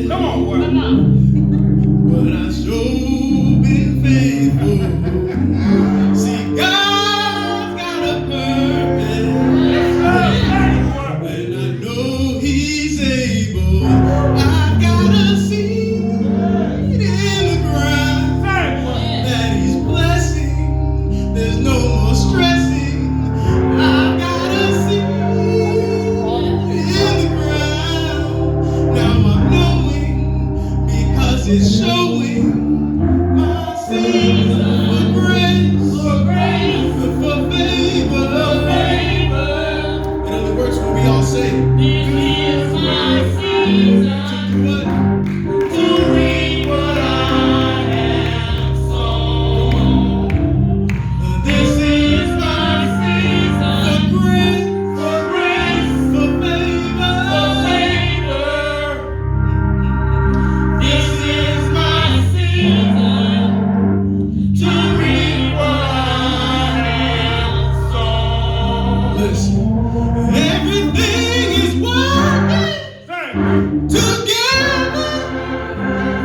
Come on, boy. Come on. But I sure been faithful. See, God's got a purpose. And I know He's able. I've got a seed in the ground that He's blessing. There's no more stressing. I've got a seed in the ground. Now I'm knowing because it's showing my season for grace, for favor. In other words, when we all say, This is my season to do what? to reap what I have sown. This is My season for grace, for grace, for favor. for favor. This is my season to reap what I have sown. Listen, everything is working together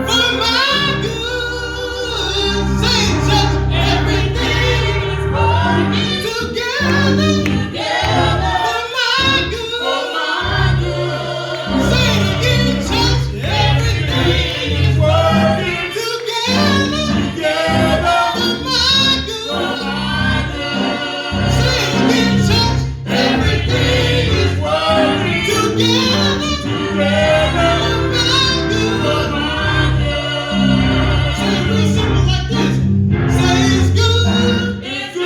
for my good. Say it, church. Everything is working Together together for my for good. my good. Say it again, church. Everything is working Together together for my for good. my good. Say it again, church. Everything is working Together together for my good. for my good. Say it real simple like this. Say it's good. It's Say good.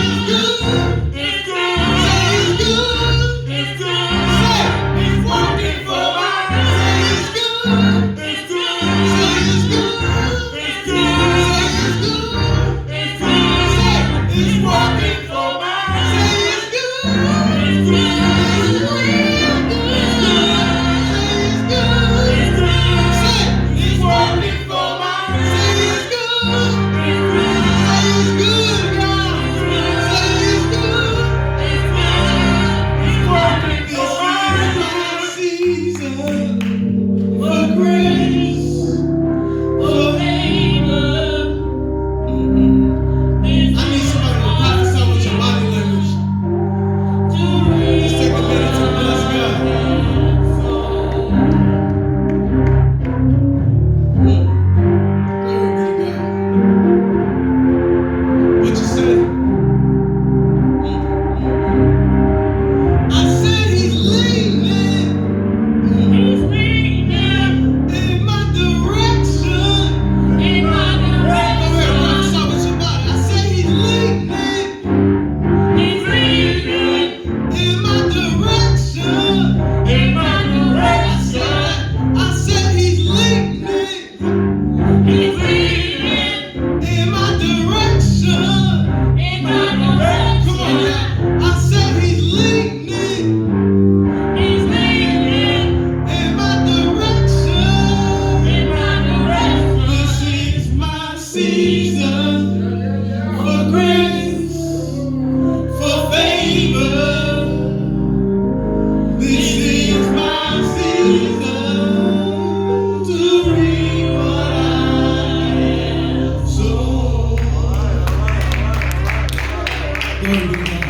it's good. It's Say good. it's good. It's good. Say it. It's working for my Say good. it's good. It's good. Say it's good. It's Say good. it's good. It's Say good. it's It's working. working for my Say good. it's good. It's good. It's real good. Say it's good. It's good. Say it. It's working for my Say good. it's good. It's good. Say it's good, y'all. Say it's good. It's good. It's working This for is my my good. season for grace, For favor. I need somebody to prophesy with your body language. Just take a minute to bless God. Glory be to God. What you say? I said He's leaning He's leading in my direction. in my Go ahead, direction. prophesy with your body. I said He's leaning He's leading in my direction. in my direction. I said He's leaning He's leading in my direction. in my Come on, direction. y'all. I said He's leaning He's leading in my direction. in my direction. This is my season for grace, for favor. This is my season to reap what I have sown. Glory be to God.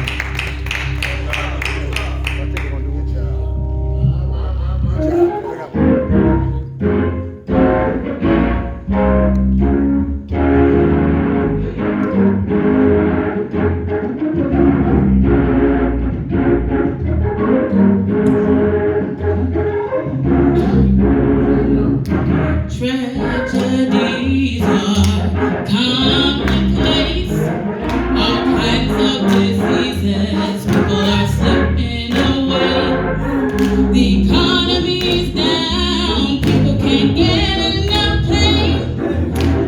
Tragedies are commonplace. All kinds of diseases. People are slipping away. The economy's down. People can't get enough pay.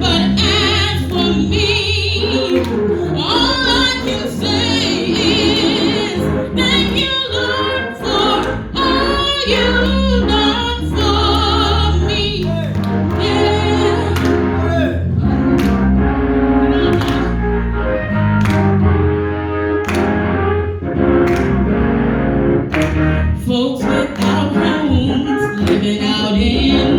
But as for me, all I can say is thank you, Lord, for all you've done for me. Folks without homes, living out in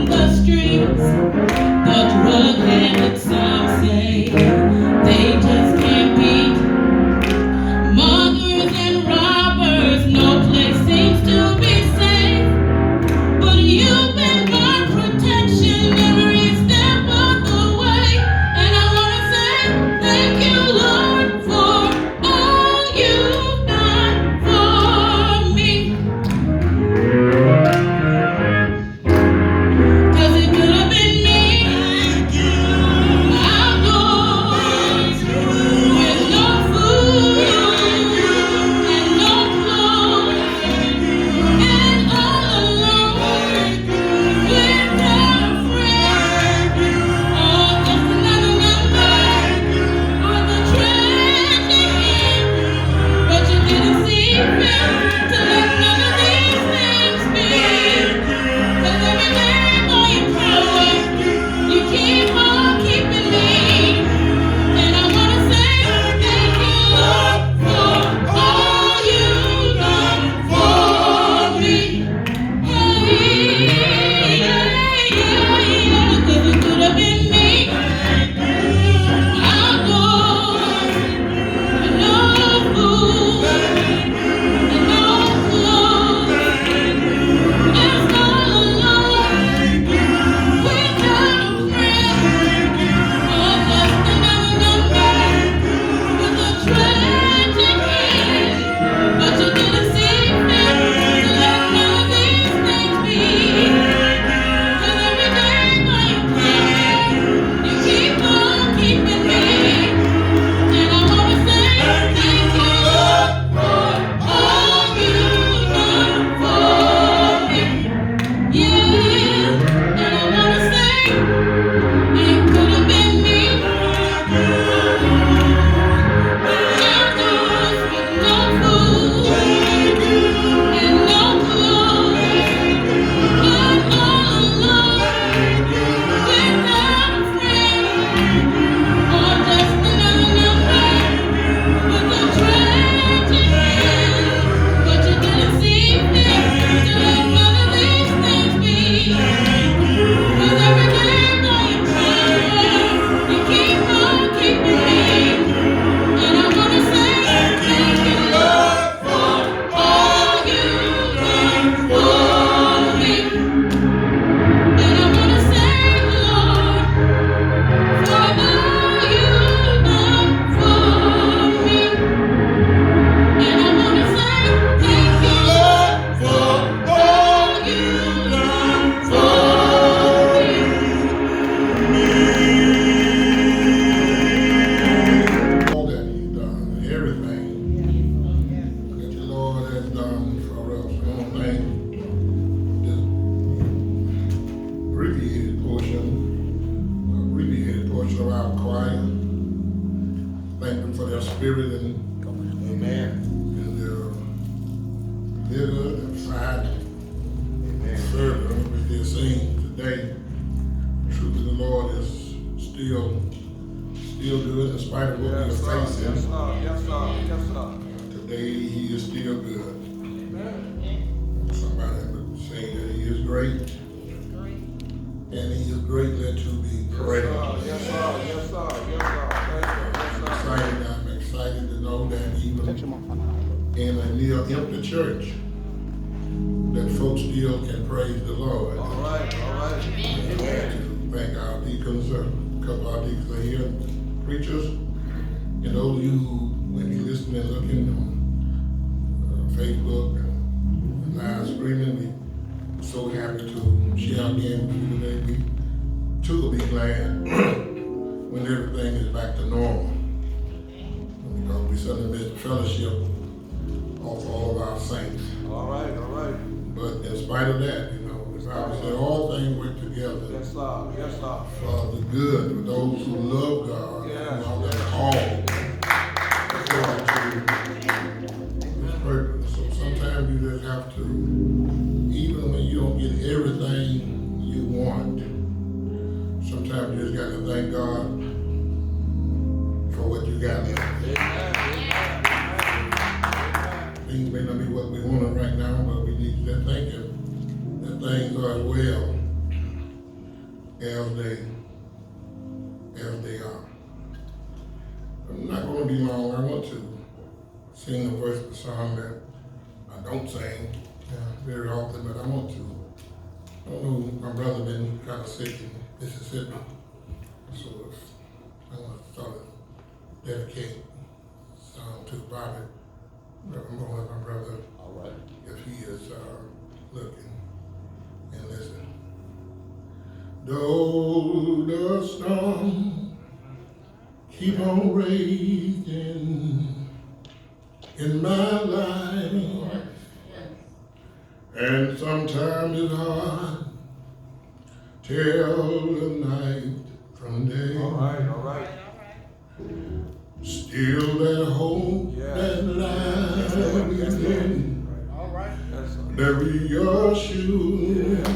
abbreviated portion of our choir. Thank them for their spirit and Amen. their vigor and fight and fervor which they're seeing today. Truly, the Lord is still good in spite of what we are facing. Yes, sir. Yes, sir. Yes, sir. Today, He is still good. Somebody would say that He is great, and He is greatly to be praised. Yes, sir. Yes, sir. Yes, sir. I'm excited to know that even in a near empty church, that folks still can praise the Lord. All right. Amen. To thank our deacons, a couple of our deacons are here, preachers, and those of you who may be listening and looking on Facebook and live streaming, we're so happy to share again with you today. We too will be glad when everything is back to normal. Because we suddenly missed the fellowship of all of our saints. All right. But in spite of that, the Bible says all things work together Yes, sir. Yes, sir. for the good of those who love God, who are called according to His purpose. So sometimes you just have to, even when you don't get everything you want, sometimes you just got to thank God for what you got left. Things may not be what we want right now, but we need to thank Him that things are as well as they are. I'm not going to be long. I want to sing a verse of the song that I don't sing very often, but I want to. I don't know, my brother been kind of sick in Mississippi, so I want to sort of dedicate a song to Bobby. I'm going with my brother. All right. If he is looking and listen. Though the storm keep on raging in my life, and sometimes it's hard tell the night from day. All right. Still that hope that lies within, All right. Yes, sir. that reassures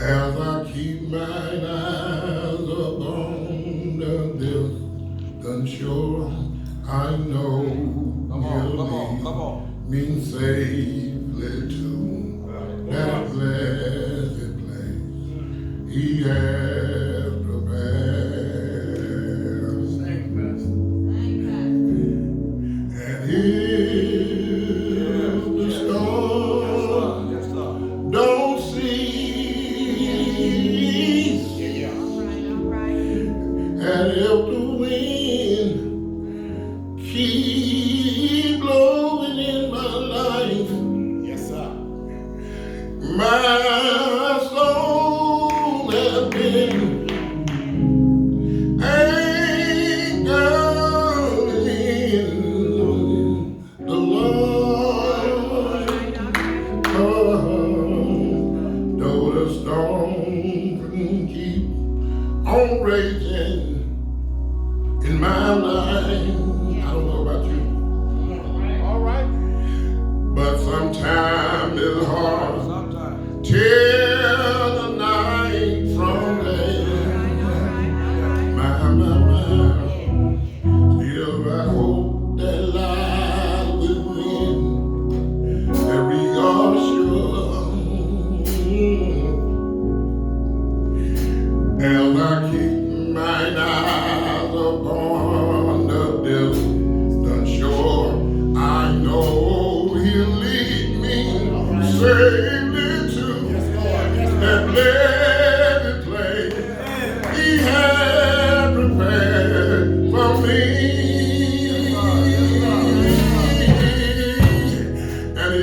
as I keep my eyes upon the distant shore. I know Come on. mean safely to that blessed place He has prepared. And if the storm don't cease, and if the wind keep blowing in my life, my soul has been anchored in the Lord. Though the storm keep on raging in my life, I don't know about you, All right. but sometimes it's hard. Till the night from day. My. Still I hope that lies within that reassurance. As I keep mine eyes upon the distant shore, I know He'll lead me safely to that blessed place He had prepared for me. And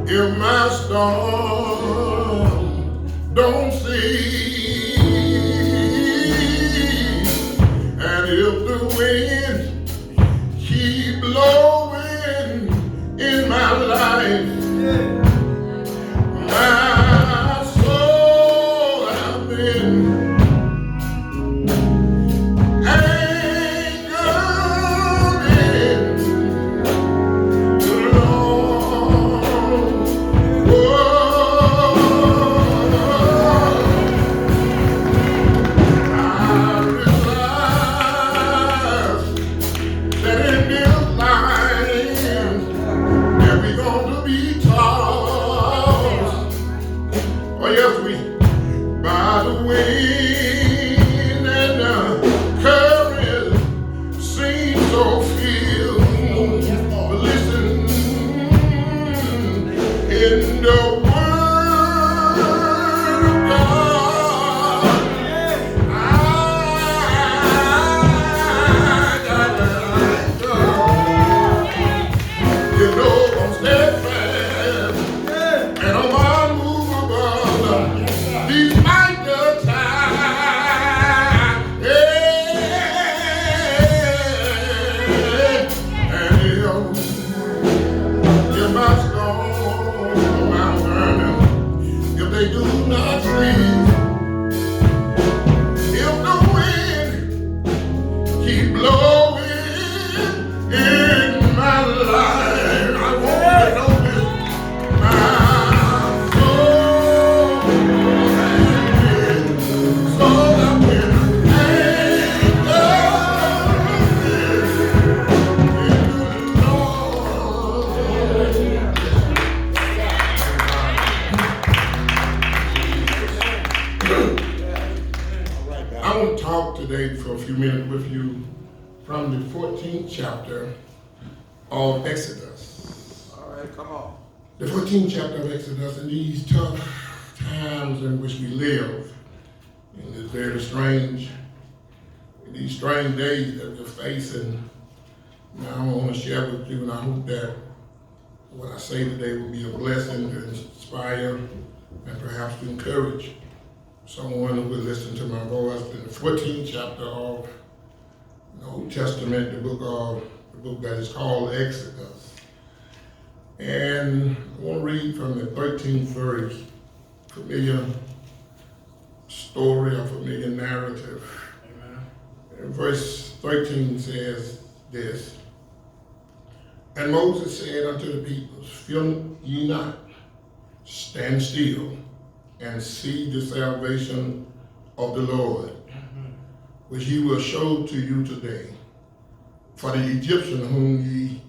if my storm don't cease, and if the wind keep blowing in my life, my talk today for a few minutes with you from the 14th chapter of Exodus. All right, come on. The 14th chapter of Exodus, in these tough times in which we live, in this very strange, in these strange days that we're facing. Now I want to share with you, and I hope that what I say today will be a blessing to inspire and perhaps to encourage someone who will listen to my voice. In the 14th chapter of the Old Testament, the book that is called Exodus. And I want to read from the 13th verse, familiar story, a familiar narrative. Amen. And verse 13 says this, "And Moses said unto the people, Fear ye not, stand still, and see the salvation of the Lord, which he will show to you today. For the Egyptian whom ye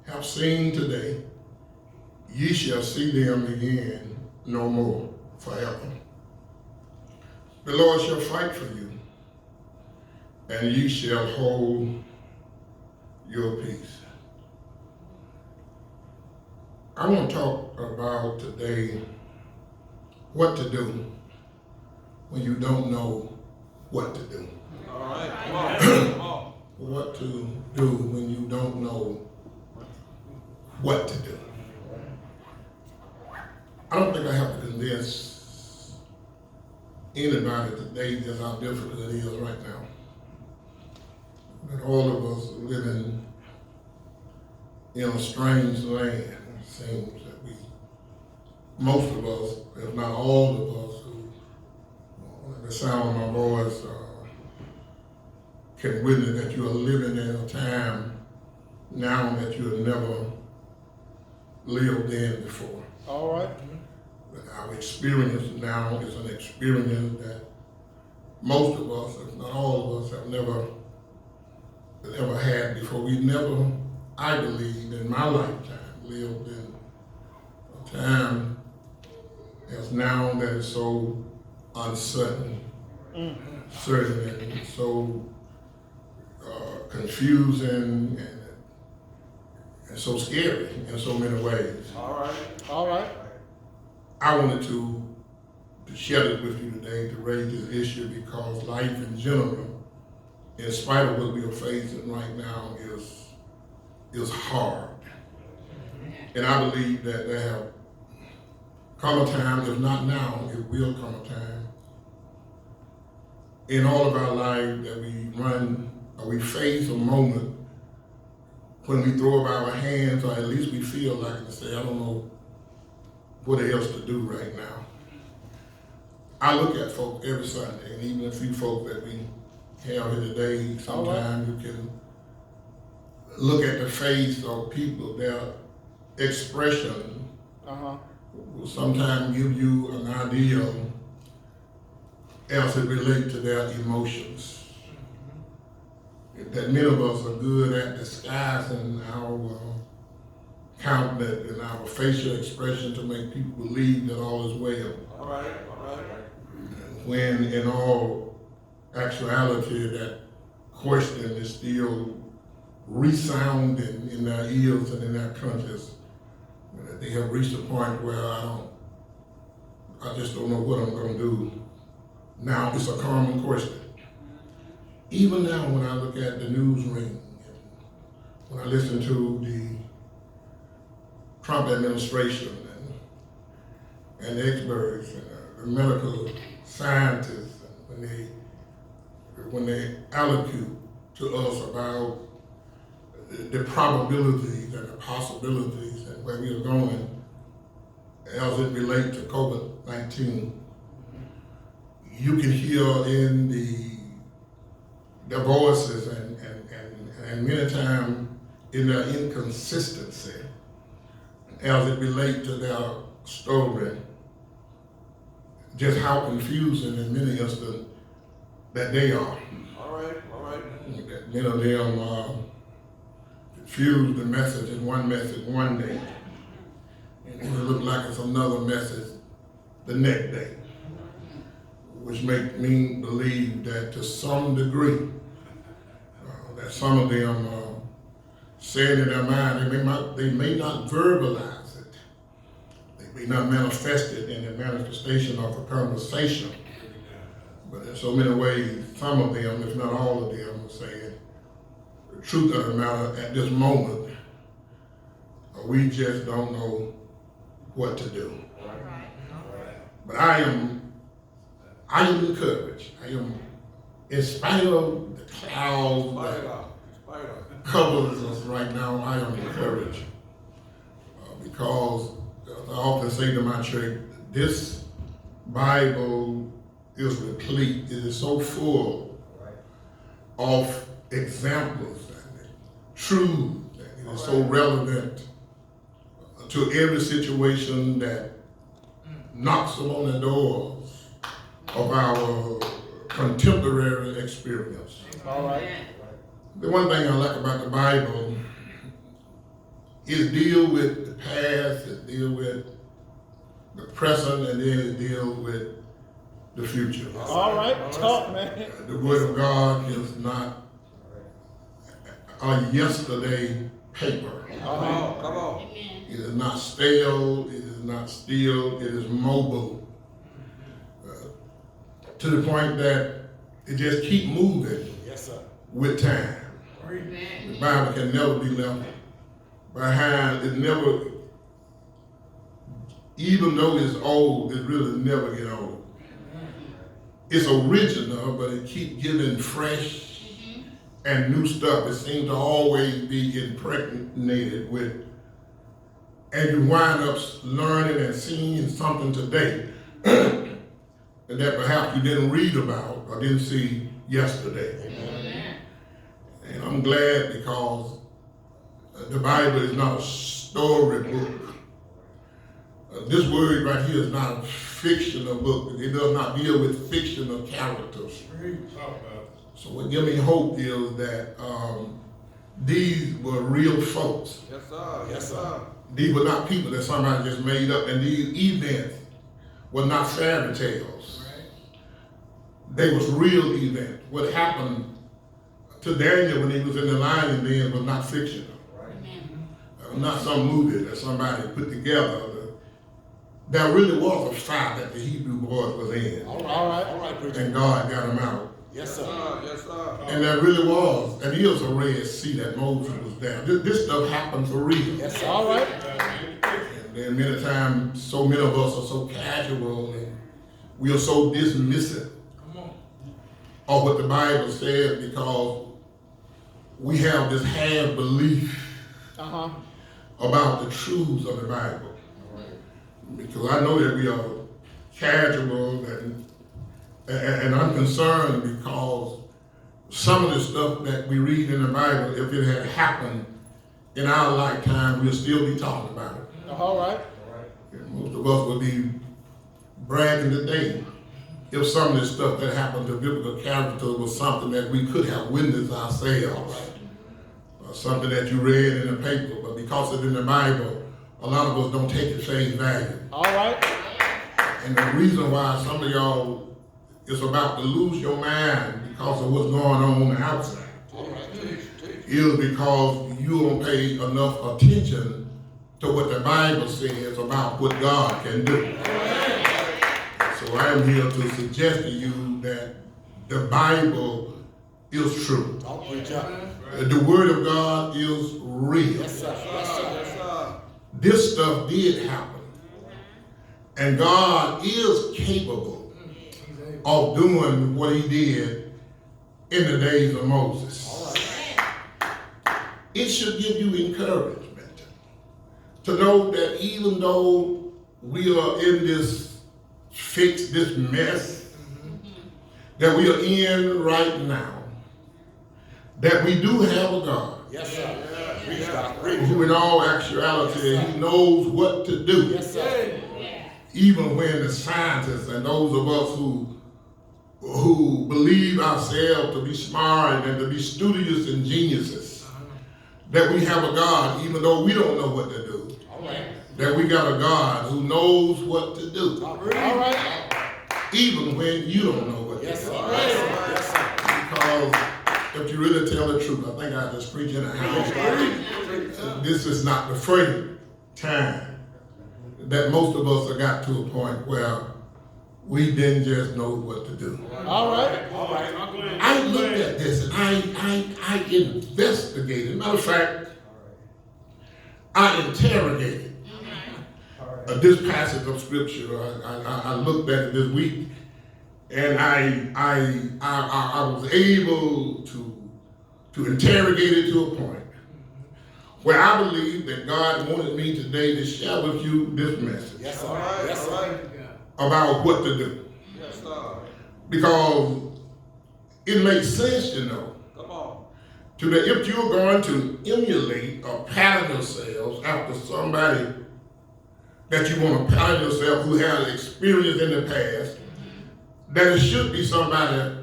have seen today, ye shall see them again no more forever. The Lord shall fight for you, and ye shall hold your peace." I want to talk about today what to do when you don't know what to do. All right, come on. Come on. What to do when you don't know what to do. I don't think I have to convince anybody today just how difficult it is right now. That all of us living in a strange land. It seems that most of us, if not all of us, who, at the sound of my voice, can witness that you are living in a time now that you have never lived in before. All right. But our experience now is an experience that most of us, if not all of us, have never had before. We've never, I believe, in my lifetime, lived in a time as now that is so uncertain, certain, and so confusing and so scary in so many ways. All right. All right. I wanted to share this with you today, to raise this issue, because life in general, in spite of what we are facing right now, is hard. And I believe that there have come a time, if not now, it will come a time in all of our lives that we face a moment when we throw up our hands, or at least we feel like and say, I don't know what else to do right now. I look at folk every Sunday, and even a few folk that we have here today, sometimes you can look at the face of people, their expression will sometimes give you an idea as it relates to their emotions. That many of us are good at disguising our countenance and our facial expression to make people believe that all is well. All right. All right. When in all actuality, that question is still resounding in their ears and in their conscience. They have reached a point where I just don't know what I'm going to do. Now, it's a common question. Even now, when I look at the news ring, when I listen to the Trump administration and the experts and the medical scientists, when they allocate to us about the probabilities and the possibilities and where we are going as it relates to COVID-19, you can hear in their voices and many times in their inconsistency as it relates to their story, just how confusing in many instances that they are. All right. That many of them confuse the message in one message one day, and it look like it's another message the next day. which make me believe that to some degree, that some of them saying in their mind, they may not verbalize it, they may not manifest it in the manifestation of a conversation, but in so many ways, some of them, if not all of them, are saying the truth of the matter at this moment, we just don't know what to do. But I am encouraged. I am, in spite of the clouds that covers us right now, I am encouraged. Because I often say to my church, this Bible is replete. It is so full of examples and truth. It is so relevant to every situation that knocks on the doors of our contemporary experience. All right. The one thing I like about the Bible is deal with the past, it deal with the present, and then it deals with the future. All right. Talk, man. The Word of God is not a yesterday paper. Come on. Come on. It is not stale, it is not still, it is mobile. To the point that it just keep moving with time. The Bible can never be left behind. It never, even though it's old, it really never get old. It's original, but it keep giving fresh and new stuff. It seems to always be impregnated with, and you wind up learning and seeing something today that perhaps you didn't read about or didn't see yesterday. Amen. And I'm glad because the Bible is not a storybook. This word right here is not a fictional book. It does not deal with fictional characters. So what gives me hope is that these were real folks. Yes, sir. Yes, sir. These were not people that somebody just made up, and these events were not fairy tales. They was real events. What happened to Daniel when he was in the lion's den was not fictional. Not some movie that somebody put together. There really was a fight that the Hebrew boys was in. All right, preacher. And God got them out. Yes, sir. Yes, sir. And there really was, and here's a Red Sea that Moses was down. This stuff happened for real. Yes, sir. All right. And then many times, so many of us are so casual and we are so dismissive of what the Bible says because we have this half belief about the truths of the Bible. Because I know that we are casual and unconcerned because some of the stuff that we read in the Bible, if it had happened in our lifetime, we'll still be talking about it. All right. And most of us would be bragging today if some of this stuff that happened to biblical characters was something that we could have witnessed ourselves. Or something that you read in the paper, but because it's in the Bible, a lot of us don't take it face value. All right. And the reason why some of y'all is about to lose your mind because of what's going on the outside is because you don't pay enough attention to what the Bible says about what God can do. So I am here to suggest to you that the Bible is true. The Word of God is real. Yes, sir. Yes, sir. Yes, sir. This stuff did happen. And God is capable of doing what he did in the days of Moses. It should give you encouragement to know that even though we are in this fix, this mess that we are in right now, that we do have a God. Yes, sir. Who in all actuality, he knows what to do. Yes, sir. Even when the scientists and those of us who believe ourselves to be smart and to be studious and geniuses, that we have a God, even though we don't know what to do. All right. That we got a God who knows what to do. All right. even when you don't know what to Yes, do. sir. Yes, sir. Because if you really tell the truth, I think I just preach in a house. This is not the first time that most of us have got to a point where we didn't just know what to do. All right. All right. I looked at this and I investigated. Matter of fact, I interrogated this passage of scripture. I looked at it this week, and I was able to interrogate it to a point where I believe that God wanted me today to share with you this message. Yes, sir. Yes, sir. About what to do. Yes, sir. Because it makes sense, you know, Come on. to that if you're going to emulate or pattern yourselves after somebody that you want to pattern yourself who has experience in the past, that it should be somebody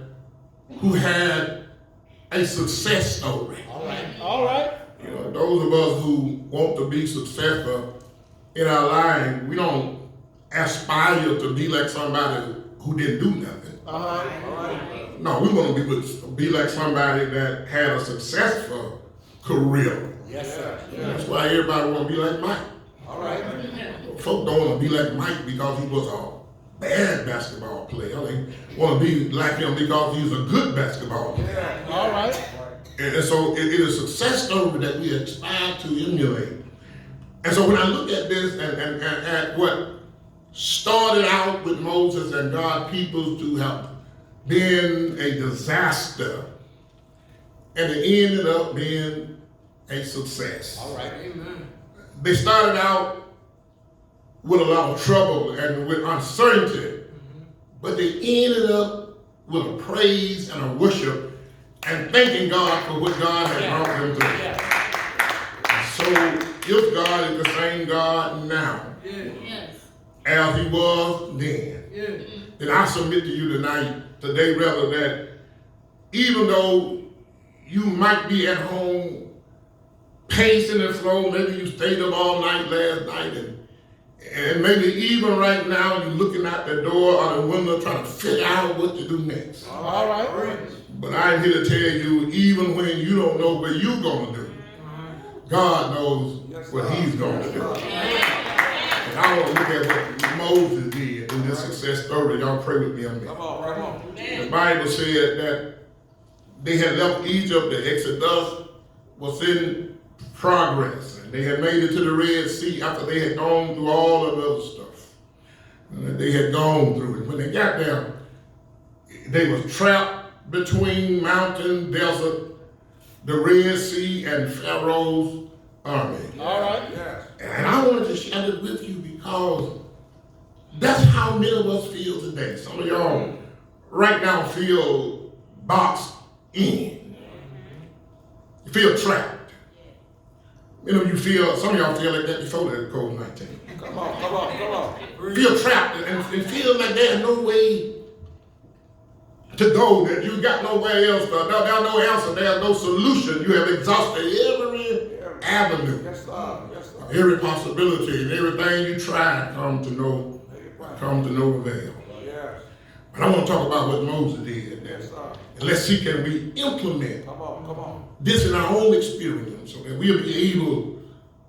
who had a success story. All right. All right. You know, those of us who want to be successful in our life, we don't aspire to be like somebody who didn't do nothing. All right. No, we want to be like somebody that had a successful career. Yes, sir. That's why everybody want to be like Mike. All right. Folk don't want to be like Mike because he was a bad basketball player. They want to be like him because he's a good basketball player. Yeah. All right. And so it is a success story that we aspire to emulate. And so when I look at this and at what started out with Moses and God's people to have been a disaster, and it ended up being a success. All right. Amen. They started out with a lot of trouble and with uncertainty, but they ended up with a praise and a worship and thanking God for what God had brought them through. So if God is the same God now as he was then I submit to you today rather, that even though you might be at home pacing and slow, maybe you stayed up all night last night, and maybe even right now you're looking out the door or the window trying to figure out what to do next. All right. But I'm here to tell you, even when you don't know what you're going to do, God knows what he's going to do. And I want to look at what Moses did in this success story. Y'all pray with me on that. Come on. The Bible said that they had left Egypt, the Exodus was in progress, and they had made it to the Red Sea after they had gone through all of the other stuff that they had gone through. And when they got there, they was trapped between mountain, desert, the Red Sea, and Pharaoh's army. All right. Yes. And I wanted to share it with you because that's how many of us feel today. Some of y'all right now feel boxed in. You feel trapped. You know, some of y'all feel like that before the COVID-19. Come on. Feel trapped and feel like there's no way to go, that you got nowhere else, there's no answer, there's no solution. You have exhausted every avenue, Yes, sir. Yes, sir. every possibility, and everything you tried come to no avail. Yes. But I want to talk about what Moses did. Yes, sir. And let's see, can we implement Come on. this in our own experience so that we'll be able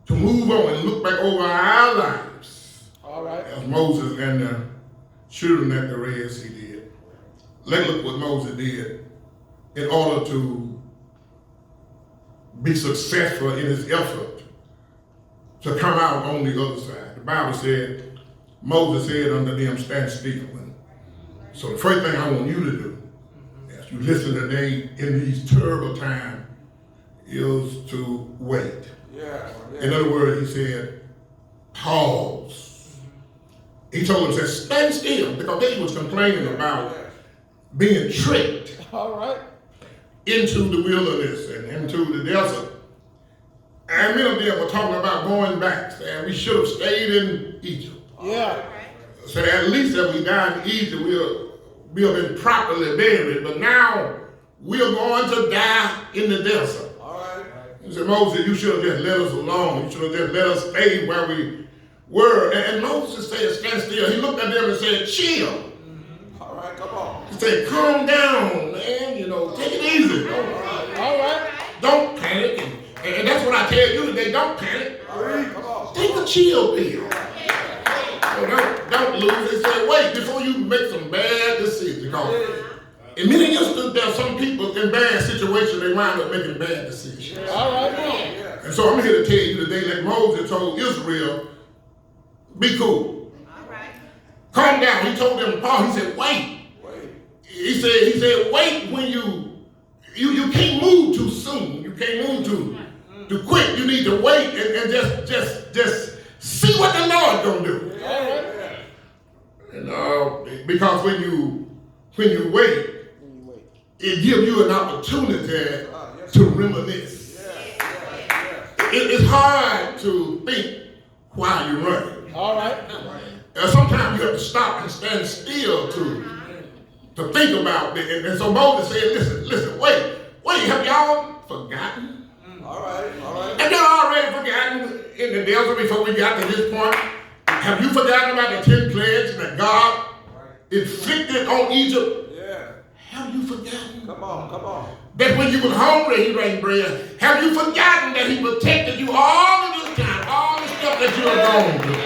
to move on and look back over our lives All right. as Moses and the children at the Red Sea did. Let's look what Moses did in order to be successful in his effort to come out on the other side. The Bible said, Moses said unto them, stand still. And so the first thing I want you to do as you listen today in these terrible times is to wait. Yeah. In other words, he said, pause. He told them, said, stand still, because they was complaining about being tricked All right. into the wilderness and into the desert. And many of them were talking about going back, saying we should have stayed in Egypt. Yeah. So at least if we died in Egypt, we'll have been properly buried. But now we're going to die in the desert. All right. He said, Moses, you should have just let us alone. You should have just let us stay where we were. And Moses said, stand still. He looked at them and said, chill. Come on. He said, calm down, man. You know, take it easy. All right. Don't panic. And that's what I tell you today. Don't panic. Come on. Take a chill pill. So don't lose. They say, wait, before you make some bad decisions. Because in many instances, there are some people in bad situations, they wind up making bad decisions. All right. And so I'm here to tell you today that Moses told Israel, be cool. All right. Calm down. He told them, Paul, he said, wait. He said, wait when you can't move too soon. You can't move too quick. You need to wait and just see what the Lord gonna do. And because when you wait, it gives you an opportunity to reminisce. It's hard to think while you're running. All right. Sometimes you have to stop and stand still to think about it. And so Moses said, listen, wait, have y'all forgotten? All right. Have y'all already forgotten in the desert before we got to this point? Have you forgotten about the 10 plagues that God inflicted on Egypt? Yeah. Have you forgotten? Come on. That when you were hungry, he rained bread. Have you forgotten that he protected you all of this time, all the stuff that you have gone through?